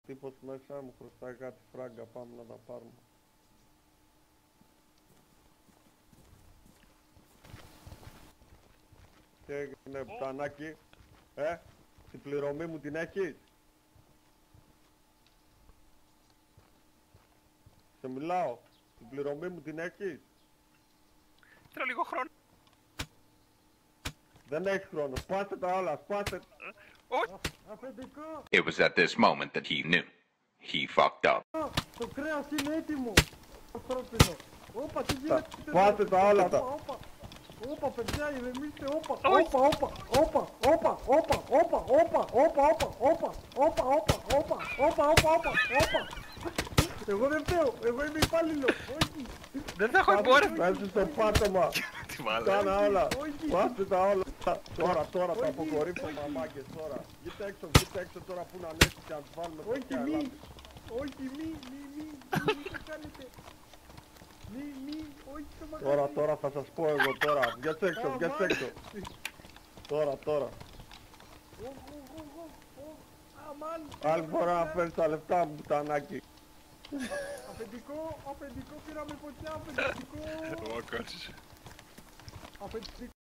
Τύπος μέσα μου χρωστάει κάτι φράγκα, πάμε να τα πάρουμε. Τι έγινε πουτανάκι, την πληρωμή μου την έχεις? Σε μιλάω, την πληρωμή μου την έχεις? Θέλω λίγο χρόνο. Δεν έχει χρόνο, σπάστε τα όλα, σπάστε. Όχι! Αφεντικό, It was at this moment that he knew. He fucked up. το κρέας είναι έτοιμο. Ανθρώπινο. Όπα, τι γίνεται? Σπάστε τα όλα τα. Όπα, παιδιά, ηρεμήστε, όπα, όπα, όπα, όπα, όπα, όπα, όπα, όπα, όπα, όπα, όπα, όπα, όπα, όπα, όπα, όπα, όπα. Εγώ δεν φταίω, εγώ είμαι υπάλληλο, όχι. Δεν θα έχω εμπόρευμα. Μέσα στο πάτωμα. Τι μάλλον. Κάνα όλα, πάστε τα όλα. Τώρα τα αποκορύφω μαμάκες τώρα. Βγείτε έξω τώρα που να ανέσει και να τους βάλουμε το Όχι μη, όχι μη, τι κάνετε. Μη, όχι το μαγαζί. Τώρα θα σας πω εγώ τώρα. Βγες έξω. Τώρα. Αμάν. Άλλη φορά να φέρεις τα λεφτά μου, πουτανάκι. Αφεντικό, πήραμε φωτιά, αφεντικό. Ο κότσις. Αφεντικό.